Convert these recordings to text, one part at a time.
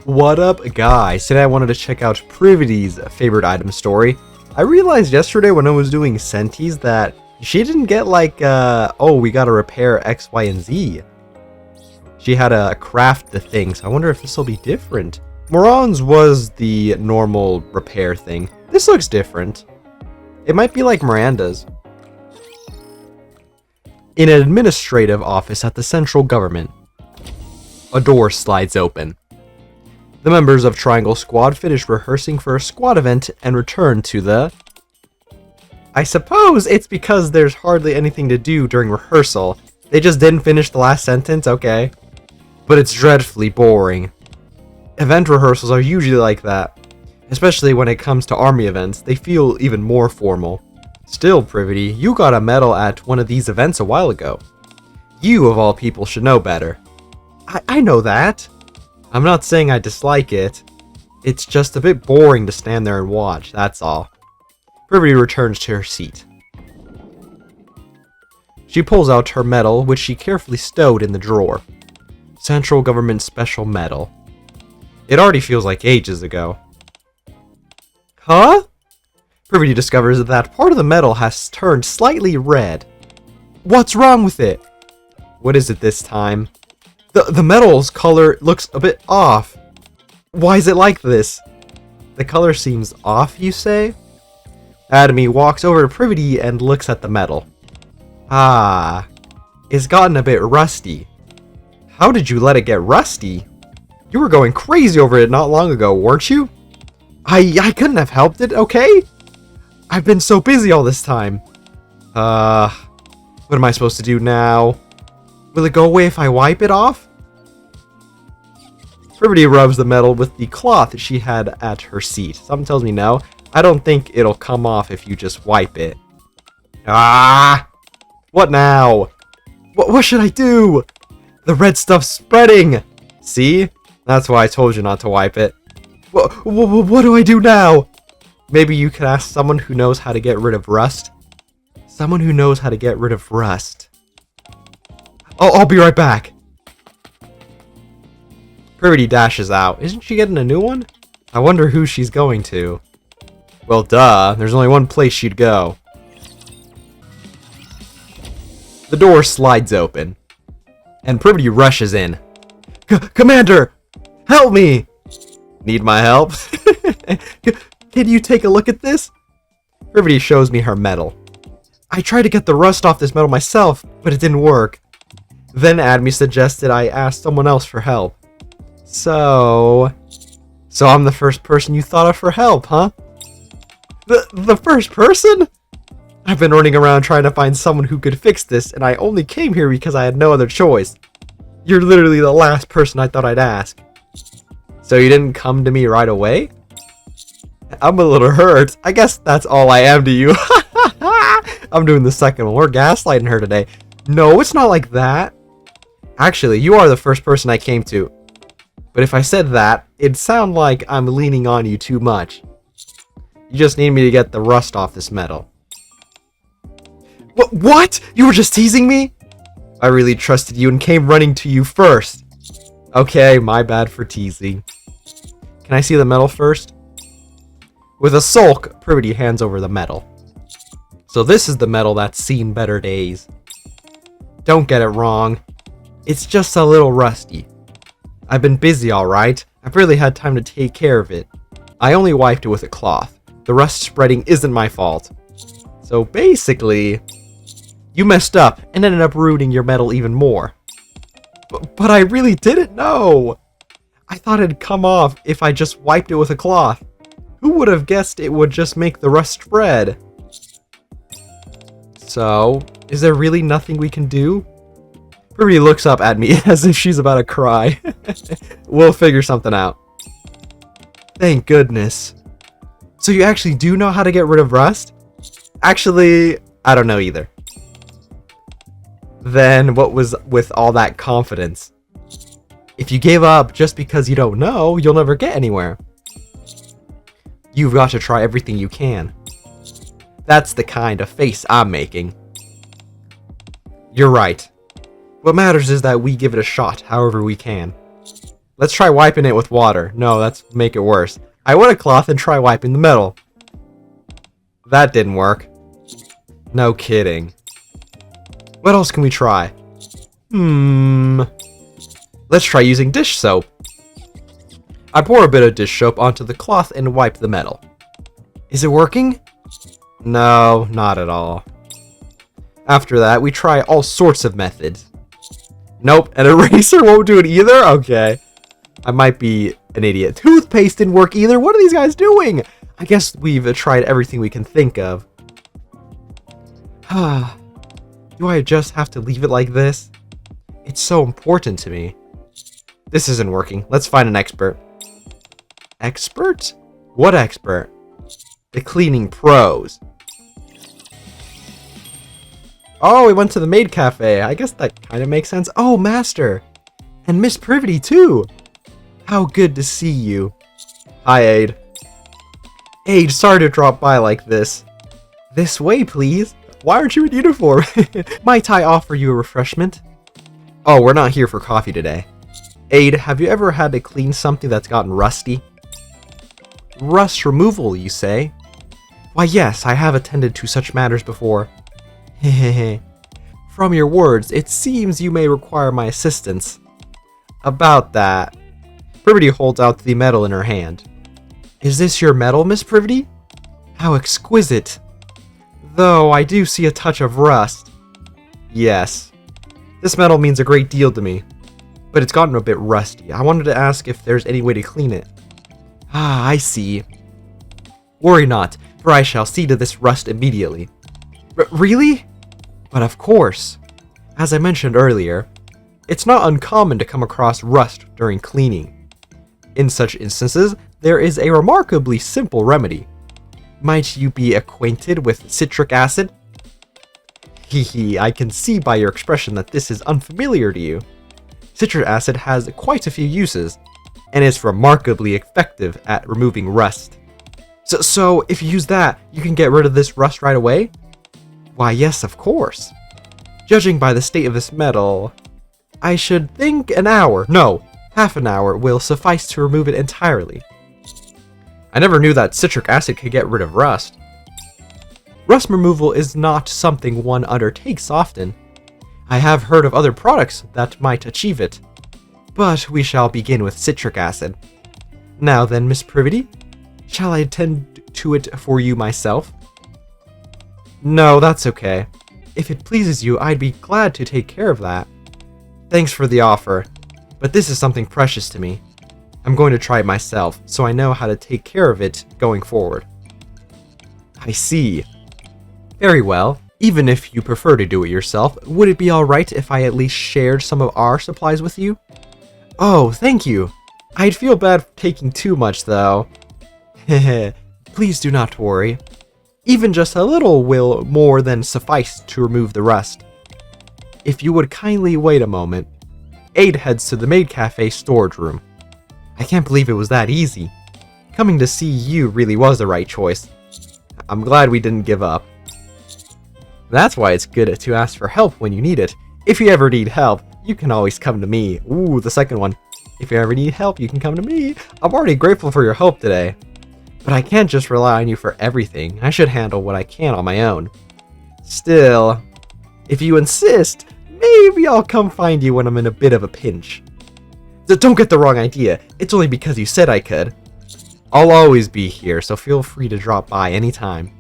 What up, guys? Today I wanted to check out Privaty's favorite item story. I realized yesterday when I was doing Sentis that she didn't get like, oh, we gotta repair X, Y, and Z. She had to craft the thing, so I wonder if this will be different. Moran's was the normal repair thing. This looks different. It might be like Miranda's. In an administrative office at the central government, a door slides open. The members of Triangle Squad finish rehearsing for a squad event and return to the... I suppose it's because there's hardly anything to do during rehearsal. They just didn't finish the last sentence, okay. But it's dreadfully boring. Event rehearsals are usually like that. Especially when it comes to army events, they feel even more formal. Still, Privity, you got a medal at one of these events a while ago. You, of all people, should know better. I know that. I'm not saying I dislike it. It's just a bit boring to stand there and watch, that's all. Privaty returns to her seat. She pulls out her medal, which she carefully stowed in the drawer. Central Government Special Medal. It already feels like ages ago. Huh? Privaty discovers that part of the medal has turned slightly red. What's wrong with it? What is it this time? The medal's color looks a bit off. Why is it like this? The color seems off, you say? Atomy walks over to Privaty and looks at the medal. Ah, it's gotten a bit rusty. How did you let it get rusty? You were going crazy over it not long ago, weren't you? I couldn't have helped it, okay? I've been so busy all this time. What am I supposed to do now? Will it go away if I wipe it off? Privaty rubs the medal with the cloth she had at her seat. Something tells me no. I don't think it'll come off if you just wipe it. Ah! What now? What should I do? The red stuff's spreading! See? That's why I told you not to wipe it. What do I do now? Maybe you could ask someone who knows how to get rid of rust? Someone who knows how to get rid of rust. I'll be right back. Privaty dashes out. Isn't she getting a new one? I wonder who she's going to. Well, duh. There's only one place she'd go. The door slides open, and Privaty rushes in. Commander! Help me! Need my help? Can you take a look at this? Privaty shows me her medal. I tried to get the rust off this medal myself, but it didn't work. Then Atomy suggested I ask someone else for help. So I'm the first person you thought of for help, huh? The first person? I've been running around trying to find someone who could fix this, and I only came here because I had no other choice. You're literally the last person I thought I'd ask. So you didn't come to me right away? I'm a little hurt. I guess that's all I am to you. I'm doing the second one. We're gaslighting her today. No, it's not like that. Actually, you are the first person I came to. But if I said that, it'd sound like I'm leaning on you too much. You just need me to get the rust off this medal. What? You were just teasing me? I really trusted you and came running to you first. Okay, my bad for teasing. Can I see the medal first? With a sulk, Privaty hands over the medal. So this is the medal that's seen better days. Don't get it wrong. It's just a little rusty. I've been busy, alright. I've barely had time to take care of it. I only wiped it with a cloth. The rust spreading isn't my fault. So basically, you messed up and ended up ruining your medal even more. But I really didn't know. I thought it'd come off if I just wiped it with a cloth. Who would have guessed it would just make the rust spread? So, is there really nothing we can do? Privaty looks up at me as if she's about to cry. We'll figure something out. Thank goodness. So you actually do know how to get rid of rust? Actually, I don't know either. Then what was with all that confidence? If you gave up just because you don't know, you'll never get anywhere. You've got to try everything you can. That's the kind of face I'm making. You're right. What matters is that we give it a shot however we can. Let's try wiping it with water. No, that's make it worse. I want a cloth and try wiping the metal. That didn't work. No kidding. What else can we try? Let's try using dish soap. I pour a bit of dish soap onto the cloth and wipe the metal. Is it working? No, not at all. After that, we try all sorts of methods. Nope, an eraser won't do it either? Okay. I might be an idiot. Toothpaste didn't work either. What are these guys doing? I guess we've tried everything we can think of. Do I just have to leave it like this? It's so important to me. This isn't working. Let's find an expert. Expert? What expert? The cleaning pros. Oh, we went to the maid cafe. I guess that kind of makes sense. Oh, Master. And Miss Privaty, too. How good to see you. Hi, Aid. Aid, sorry to drop by like this. This way, please. Why aren't you in uniform? Might I offer you a refreshment? Oh, we're not here for coffee today. Aid, have you ever had to clean something that's gotten rusty? Rust removal, you say? Why, yes, I have attended to such matters before. Hehehe. From your words, it seems you may require my assistance. About that. Privaty holds out the metal in her hand. Is this your metal, Miss Privaty? How exquisite. Though I do see a touch of rust. Yes. This metal means a great deal to me. But it's gotten a bit rusty. I wanted to ask if there's any way to clean it. Ah, I see. Worry not, for I shall see to this rust immediately. Really? But of course. As I mentioned earlier, it's not uncommon to come across rust during cleaning. In such instances, there is a remarkably simple remedy. Might you be acquainted with citric acid? Hehe, I can see by your expression that this is unfamiliar to you. Citric acid has quite a few uses, and is remarkably effective at removing rust. So if you use that, you can get rid of this rust right away? Why, yes, of course. Judging by the state of this metal, I should think an hour, no, half an hour will suffice to remove it entirely. I never knew that citric acid could get rid of rust. Rust removal is not something one undertakes often. I have heard of other products that might achieve it. But we shall begin with citric acid. Now then, Miss Privaty, shall I attend to it for you myself? No, that's okay. If it pleases you, I'd be glad to take care of that. Thanks for the offer, but this is something precious to me. I'm going to try it myself, so I know how to take care of it going forward. I see. Very well. Even if you prefer to do it yourself, would it be alright if I at least shared some of our supplies with you? Oh, thank you. I'd feel bad taking too much, though. Heh, please do not worry. Even just a little will more than suffice to remove the rust. If you would kindly wait a moment. Aid heads to the maid cafe storage room. I can't believe it was that easy. Coming to see you really was the right choice. I'm glad we didn't give up. That's why it's good to ask for help when you need it. If you ever need help, you can always come to me. Ooh, the second one. If you ever need help, you can come to me. I'm already grateful for your help today. But I can't just rely on you for everything. I should handle what I can on my own. Still, if you insist, maybe I'll come find you when I'm in a bit of a pinch. Don't get the wrong idea. It's only because you said I could. I'll always be here, so feel free to drop by anytime.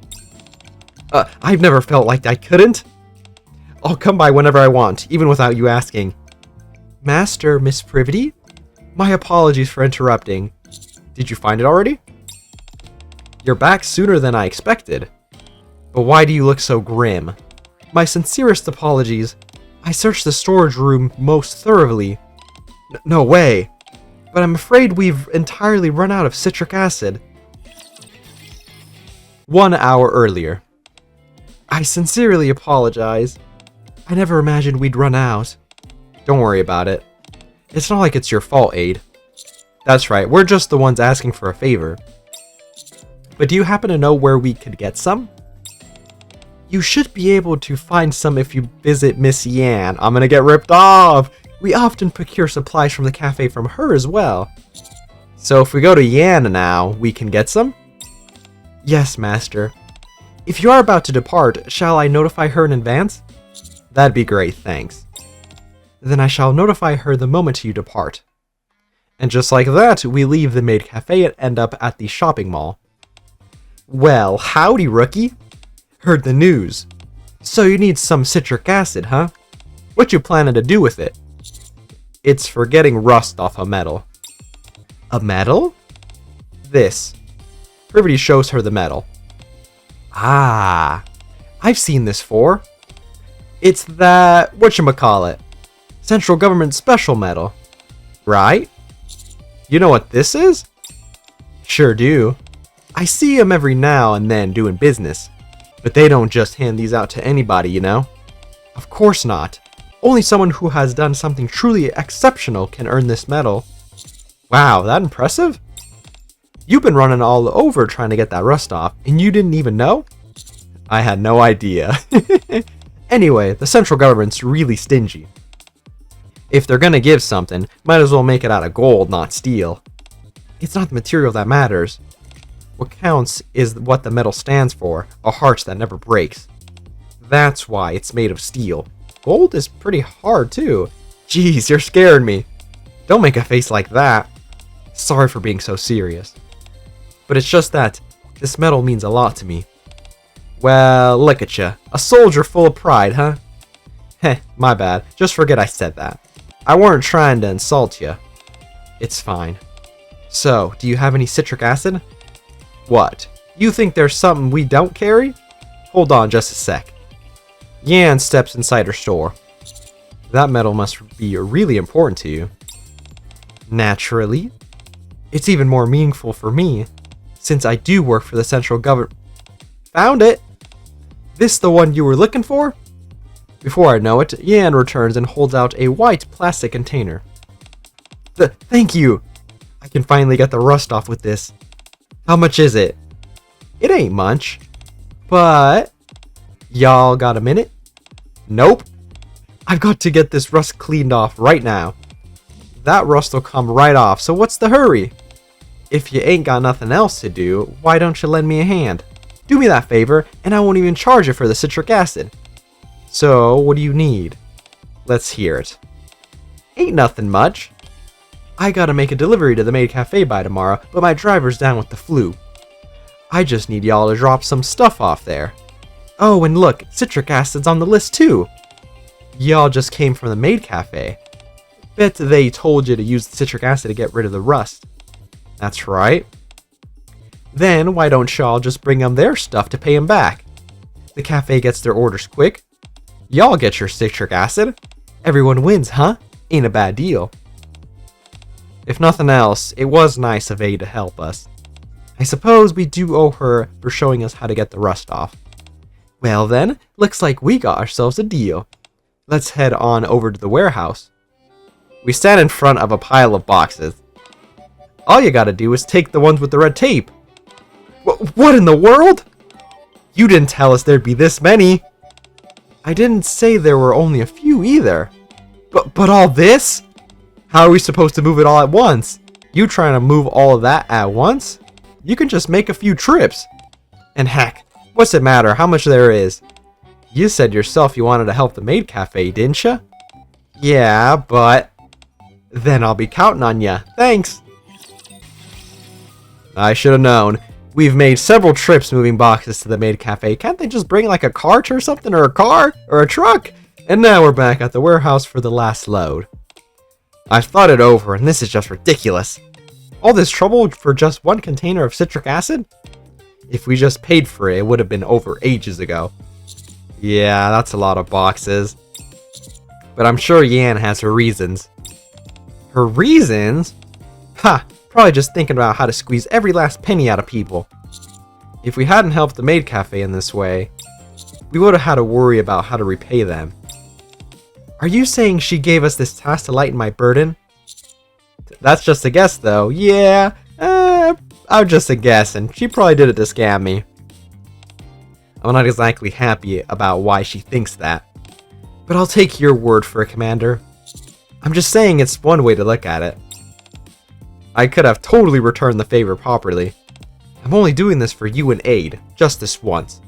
I've never felt like I couldn't. I'll come by whenever I want, even without you asking. Master, Miss Privaty? My apologies for interrupting. Did you find it already? You're back sooner than I expected. But why do you look so grim? My sincerest apologies. I searched the storage room most thoroughly. No way. But I'm afraid we've entirely run out of citric acid. 1 hour earlier. I sincerely apologize. I never imagined we'd run out. Don't worry about it. It's not like it's your fault, Aid. That's right, we're just the ones asking for a favor. But do you happen to know where we could get some? You should be able to find some if you visit Miss Yan. I'm gonna get ripped off! We often procure supplies from the cafe from her as well. So if we go to Yan now, we can get some? Yes, master. If you are about to depart, shall I notify her in advance? That'd be great, thanks. Then I shall notify her the moment you depart. And just like that, we leave the maid cafe and end up at the shopping mall. Well, howdy, rookie. Heard the news. So you need some citric acid, huh? What you planning to do with it? It's for getting rust off a metal. A metal? This. Privaty shows her the metal. Ah, I've seen this for. It's that, whatchamacallit, central government special metal, right? You know what this is? Sure do. I see them every now and then doing business, but they don't just hand these out to anybody, you know? Of course not. Only someone who has done something truly exceptional can earn this medal. Wow, that impressive? You've been running all over trying to get that rust off, and you didn't even know? I had no idea. Anyway, the central government's really stingy. If they're gonna give something, might as well make it out of gold, not steel. It's not the material that matters. What counts is what the metal stands for, a heart that never breaks. That's why it's made of steel. Gold is pretty hard too. Jeez, you're scaring me. Don't make a face like that. Sorry for being so serious. But it's just that this metal means a lot to me. Well, look at ya. A soldier full of pride, huh? Heh, my bad. Just forget I said that. I weren't trying to insult ya. It's fine. So, do you have any citric acid? What? You think there's something we don't carry? Hold on just a sec. Yan steps inside her store. That metal must be really important to you. Naturally. It's even more meaningful for me, since I do work for the central government. Found it! This the one you were looking for? Before I know it, Yan returns and holds out a white plastic container. Thank you! I can finally get the rust off with this. How much is it? It ain't much. But... y'all got a minute? Nope. I've got to get this rust cleaned off right now. That rust will come right off, so what's the hurry? If you ain't got nothing else to do, why don't you lend me a hand? Do me that favor, and I won't even charge you for the citric acid. So, what do you need? Let's hear it. Ain't nothing much. I gotta make a delivery to the maid cafe by tomorrow, but my driver's down with the flu. I just need y'all to drop some stuff off there. Oh, and look, citric acid's on the list too. Y'all just came from the maid cafe. Bet they told you to use the citric acid to get rid of the rust. That's right. Then why don't y'all just bring them their stuff to pay them back? The cafe gets their orders quick. Y'all get your citric acid. Everyone wins, huh? Ain't a bad deal. If nothing else, it was nice of A to help us. I suppose we do owe her for showing us how to get the rust off. Well then, looks like we got ourselves a deal. Let's head on over to the warehouse. We stand in front of a pile of boxes. All you gotta do is take the ones with the red tape. What in the world? You didn't tell us there'd be this many. I didn't say there were only a few either. But all this? How are we supposed to move it all at once? You trying to move all of that at once? You can just make a few trips. And heck, what's it matter how much there is? You said yourself you wanted to help the maid cafe, didn't ya? Yeah, but... then I'll be counting on ya. Thanks. I should have known. We've made several trips moving boxes to the maid cafe. Can't they just bring like a cart or something, or a car, or a truck? And now we're back at the warehouse for the last load. I've thought it over, and this is just ridiculous. All this trouble for just one container of citric acid? If we just paid for it, it would have been over ages ago. Yeah, that's a lot of boxes. But I'm sure Yan has her reasons. Her reasons? Ha! Probably just thinking about how to squeeze every last penny out of people. If we hadn't helped the maid cafe in this way, we would have had to worry about how to repay them. Are you saying she gave us this task to lighten my burden? That's just a guess though. Yeah, I'm just a guess, and she probably did it to scam me. I'm not exactly happy about why she thinks that. But I'll take your word for it, Commander. I'm just saying it's one way to look at it. I could have totally returned the favor properly. I'm only doing this for you and Aid, just this once.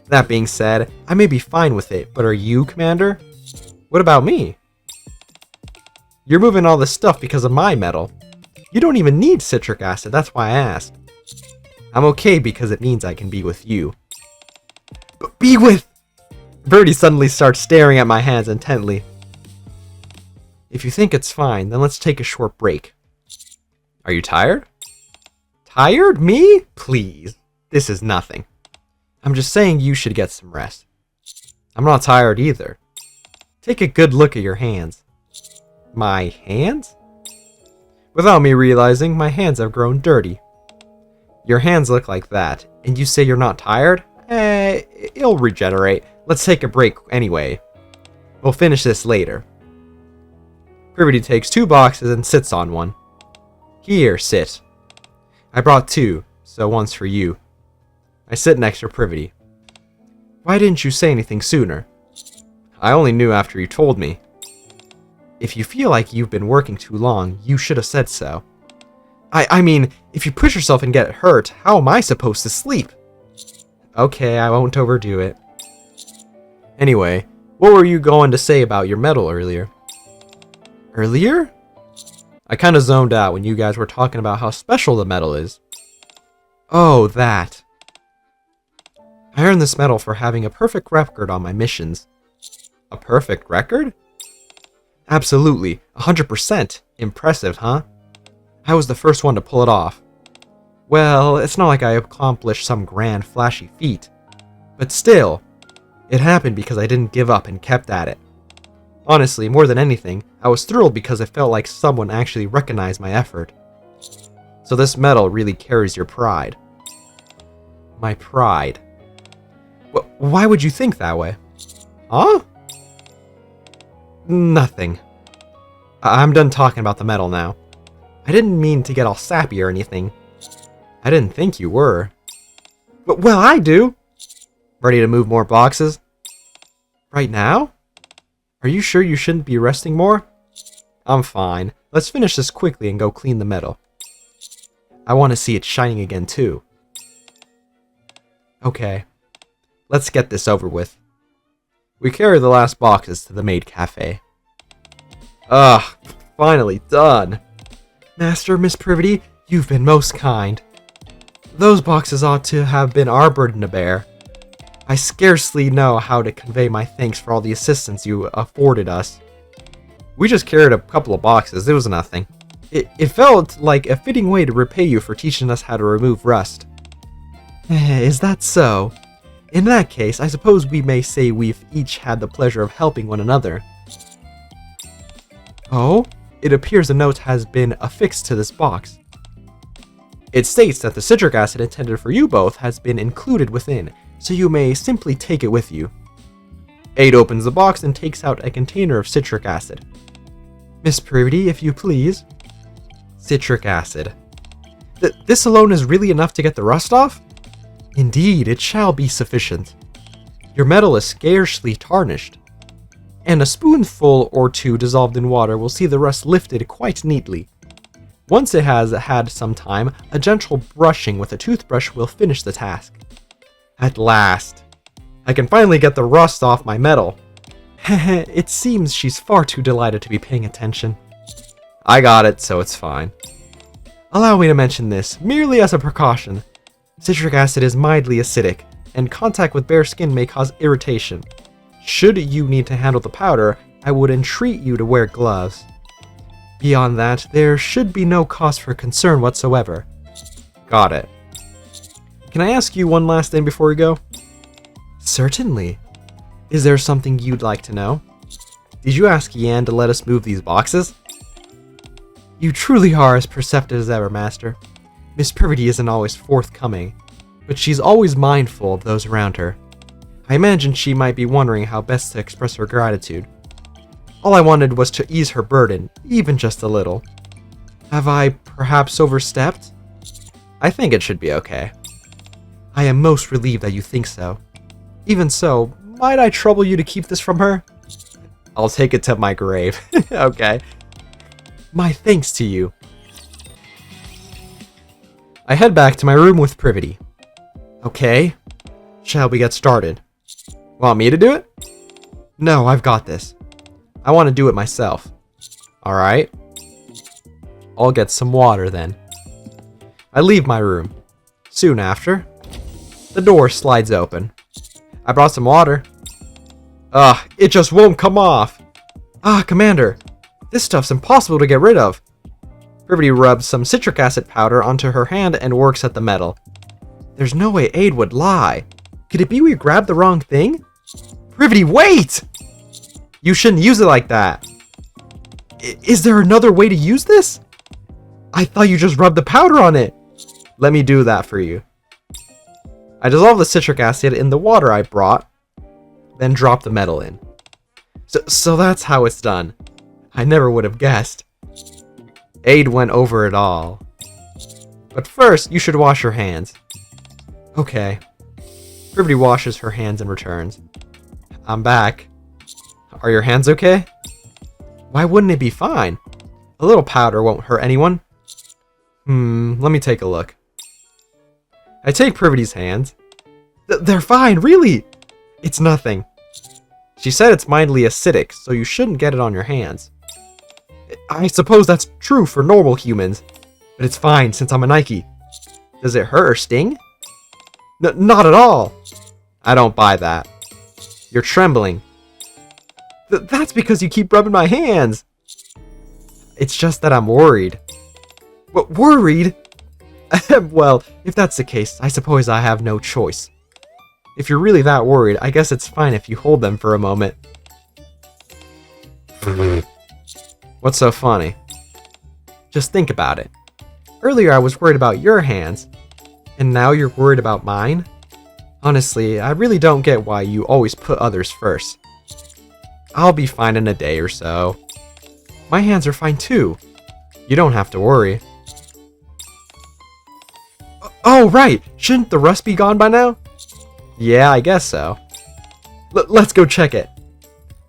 That being said, I may be fine with it, but are you, Commander? What about me? You're moving all this stuff because of my metal. You don't even need citric acid, that's why I asked. I'm okay because it means I can be with you. But be with... Birdie suddenly starts staring at my hands intently. If you think it's fine, then let's take a short break. Are you tired? Tired? Me? Please. This is nothing. I'm just saying you should get some rest. I'm not tired either. Take a good look at your hands. My hands? Without me realizing, my hands have grown dirty. Your hands look like that, and you say you're not tired? It'll regenerate. Let's take a break anyway. We'll finish this later. Privaty takes 2 boxes and sits on one. Here, sit. I brought 2, so one's for you. I sit next to Privaty. Why didn't you say anything sooner? I only knew after you told me. If you feel like you've been working too long, you should have said so. I mean, if you push yourself and get hurt, how am I supposed to sleep? Okay, I won't overdo it. Anyway, what were you going to say about your medal earlier? Earlier? I kinda zoned out when you guys were talking about how special the medal is. Oh, that. I earned this medal for having a perfect record on my missions. A perfect record? Absolutely, 100%. Impressive, huh? I was the first one to pull it off. Well, it's not like I accomplished some grand, flashy feat. But still, it happened because I didn't give up and kept at it. Honestly, more than anything, I was thrilled because it felt like someone actually recognized my effort. So this medal really carries your pride. My pride. Why would you think that way? Huh? Nothing. I'm done talking about the medal now. I didn't mean to get all sappy or anything. I didn't think you were. But, well, I do! Ready to move more boxes? Right now? Are you sure you shouldn't be resting more? I'm fine. Let's finish this quickly and go clean the medal. I want to see it shining again too. Okay. Let's get this over with. We carry the last boxes to the maid cafe. Ugh, finally done. Master, Miss Privaty, you've been most kind. Those boxes ought to have been our burden to bear. I scarcely know how to convey my thanks for all the assistance you afforded us. We just carried a couple of boxes, it was nothing. It felt like a fitting way to repay you for teaching us how to remove rust. Is that so? In that case, I suppose we may say we've each had the pleasure of helping one another. Oh? It appears a note has been affixed to this box. It states that the citric acid intended for you both has been included within, so you may simply take it with you. Aid opens the box and takes out a container of citric acid. Miss Privaty, if you please. Citric acid. This alone is really enough to get the rust off? Indeed, it shall be sufficient. Your metal is scarcely tarnished, and a spoonful or 2 dissolved in water will see the rust lifted quite neatly. Once it has had some time, a gentle brushing with a toothbrush will finish the task. At last, I can finally get the rust off my metal. It seems she's far too delighted to be paying attention. I got it, so it's fine. Allow me to mention this, merely as a precaution. Citric acid is mildly acidic, and contact with bare skin may cause irritation. Should you need to handle the powder, I would entreat you to wear gloves. Beyond that, there should be no cause for concern whatsoever. Got it. Can I ask you one last thing before we go? Certainly. Is there something you'd like to know? Did you ask Yan to let us move these boxes? You truly are as perceptive as ever, Master. Miss Privaty isn't always forthcoming, but she's always mindful of those around her. I imagine she might be wondering how best to express her gratitude. All I wanted was to ease her burden, even just a little. Have I perhaps overstepped? I think it should be okay. I am most relieved that you think so. Even so, might I trouble you to keep this from her? I'll take it to my grave. Okay. My thanks to you. I head back to my room with Privaty. Okay. Shall we get started? Want me to do it? No, I've got this. I want to do it myself. Alright. I'll get some water then. I leave my room. Soon after, the door slides open. I brought some water. Ugh, it just won't come off. Ah, Commander, this stuff's impossible to get rid of. Privaty rubs some citric acid powder onto her hand and works at the metal. There's no way Aid would lie. Could it be we grabbed the wrong thing? Privaty, wait! You shouldn't use it like that. Is there another way to use this? I thought you just rubbed the powder on it. Let me do that for you. I dissolve the citric acid in the water I brought, then drop the metal in. So that's how it's done. I never would have guessed. Aid went over it all. But first, you should wash your hands. Okay. Privaty washes her hands and returns. I'm back. Are your hands okay? Why wouldn't it be fine? A little powder won't hurt anyone. Let me take a look. I take Privaty's hands. They're fine, really! It's nothing. She said it's mildly acidic, so you shouldn't get it on your hands. I suppose that's true for normal humans, but it's fine since I'm a Nikke. Does it hurt or sting? Not at all! I don't buy that. You're trembling. That's because you keep rubbing my hands! It's just that I'm worried. What, worried? Well, if that's the case, I suppose I have no choice. If you're really that worried, I guess it's fine if you hold them for a moment. What's so funny? Just think about it. Earlier I was worried about your hands, and now you're worried about mine? Honestly, I really don't get why you always put others first. I'll be fine in a day or so. My hands are fine too. You don't have to worry. Oh, right! Shouldn't the rust be gone by now? Yeah, I guess so. Let's go check it.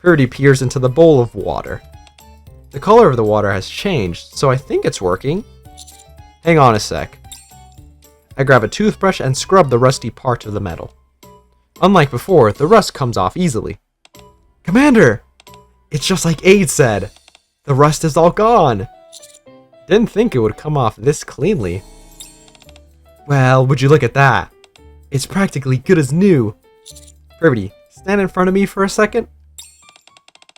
Privaty peers into the bowl of water. The color of the water has changed, so I think it's working. Hang on a sec. I grab a toothbrush and scrub the rusty part of the metal. Unlike before, the rust comes off easily. Commander! It's just like Aid said. The rust is all gone. Didn't think it would come off this cleanly. Well, would you look at that? It's practically good as new. Privaty, stand in front of me for a second.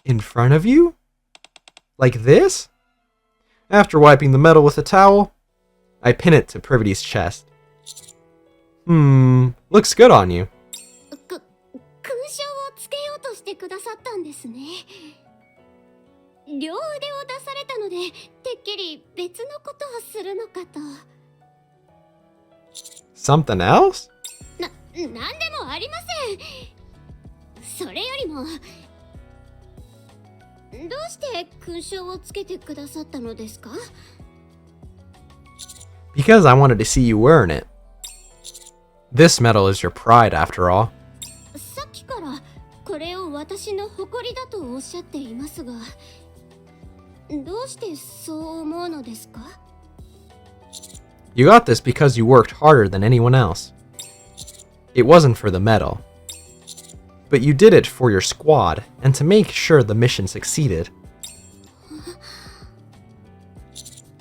In front of you? Like this? After wiping the metal with a towel, I pin it to Privaty's chest. Looks good on you. 勲章をつけようとしてくださったんですね。両腕を出されたので、てっきり別のことをするのかと。Something else? なんでもありません。それよりも、どうして勲章をつけてくださったのですか? Because I wanted to see you wearing it. This medal is your pride, after all. さっきからこれを私の誇りだとおっしゃっていますが、どうしてそう思うのですか? You got this because you worked harder than anyone else. It wasn't for the medal. But you did it for your squad, and to make sure the mission succeeded.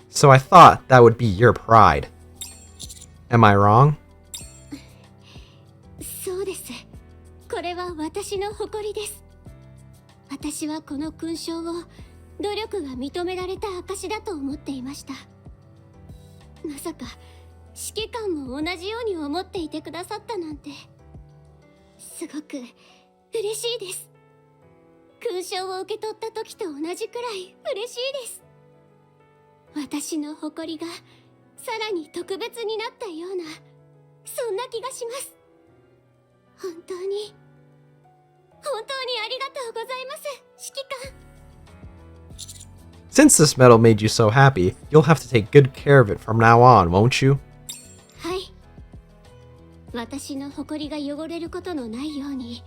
So I thought that would be your pride. Am I wrong? そうです。これは私の誇りです。私はこの勲章を努力が認められた証だと思っていました。まさか指揮官も同じように思っていてくださったなんて、すごく嬉しいです。勲章を受け取った時と同じくらい嬉しいです。私の誇りがさらに特別になったような、そんな気がします。本当にありがとうございます、指揮官。Since this medal made you so happy, you'll have to take good care of it from now on, won't you? はい。私の誇りが汚れることのないように、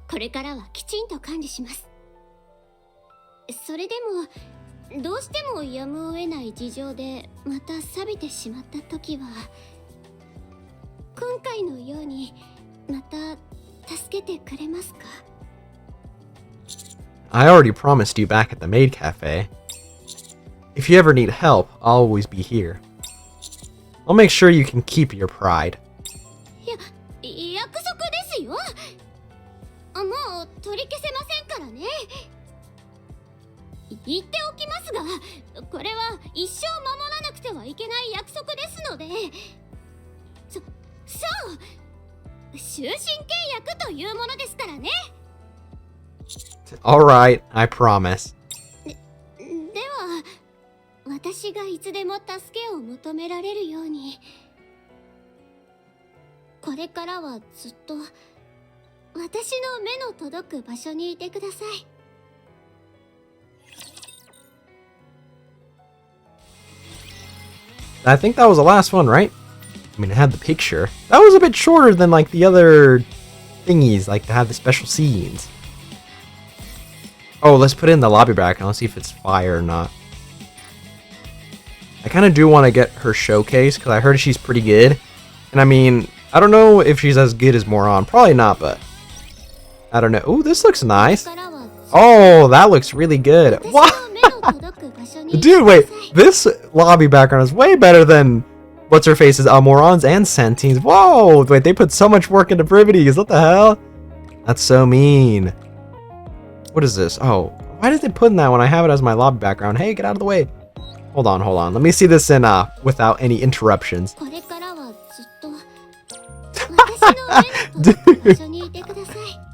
これからはきちんと管理します。それでもどうしてもやむを得ない事情でまた錆びてしまった時は、今回のようにまた助けてくれますか？ I already promised you back at the maid cafe. If you ever need help, I'll always be here. I'll make sure you can keep your pride. 約束ですよ。もう取り消せませんからね。言っておきますが、これは一生守らなくてはいけない約束ですので、そう終身契約というものですからね。Alright, I promise. では、私がいつでも助けを求められるように、これからはずっと私の目の届く場所にいてください。I think that was the last one, right? I mean, it had the picture. That was a bit shorter than like the other thingies, like to have the special scenes. Oh, let's put it in the lobby background. Let's see if it's fire or not. I kind of do want to get her showcase because I heard she's pretty good. And I mean, I don't know if she's as good as Moron. Probably not, but I don't know. Ooh, this looks nice. Oh, that looks really good. What? Dude, wait. This lobby background is way better than what's-her-face's Morons and Sentine's. Whoa! Wait, they put so much work into Privaties. What the hell? That's so mean. What is this? Oh, why did they put in that when I have it as my lobby background? Hey, get out of the way. Hold on, hold on. Let me see this in without any interruptions.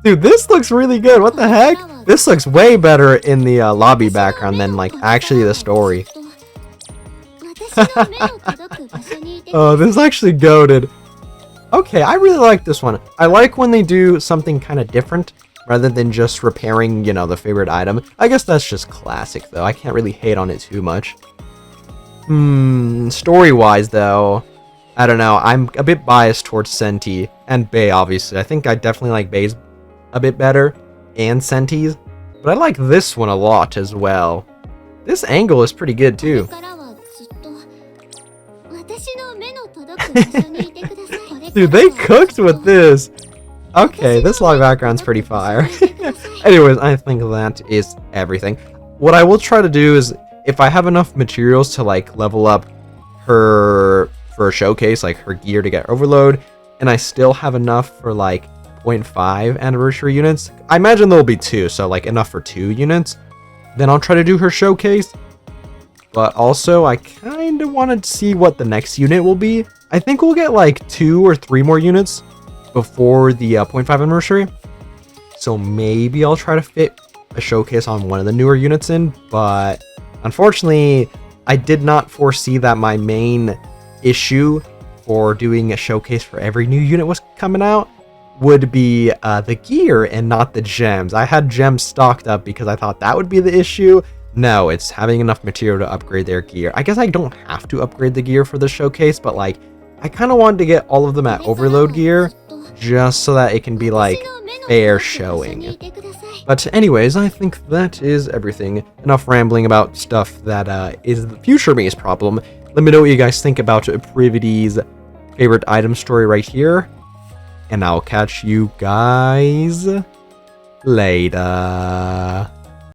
Dude, this looks really good. What the heck? This looks way better in the lobby background than like actually the story. Oh, this is actually goated. Okay, I really like this one. I like when they do something kind of different rather than just repairing, you know, the favorite item. I guess that's just classic though. I can't really hate on it too much. Story-wise though, I don't know. I'm a bit biased towards Senti and Bay, obviously. I think I definitely like Bay's a bit better and Senti's, but I like this one a lot as well. This angle is pretty good too. Dude, they cooked with this. Okay, this log background's pretty fire. Anyways, I think that is everything. What I will try to do is, if I have enough materials to like level up her for a showcase, like her gear to get overload, and I still have enough for like 0.5 anniversary units, I imagine there'll be 2, so like enough for 2 units, then I'll try to do her showcase. But also, I kind of want to see what the next unit will be. I think we'll get like 2 or 3 more units before the 0.5 anniversary. So maybe I'll try to fit a showcase on one of the newer units in. But unfortunately, I did not foresee that my main issue for doing a showcase for every new unit was coming out would be the gear and not the gems. I had gems stocked up because I thought that would be the issue. No, it's having enough material to upgrade their gear. I guess I don't have to upgrade the gear for the showcase, but like, I kind of wanted to get all of them at overload gear, just so that it can be like, fair showing. But anyways, I think that is everything. Enough rambling about stuff that is the future me's problem. Let me know what you guys think about Privaty's favorite item story right here. And I'll catch you guys later.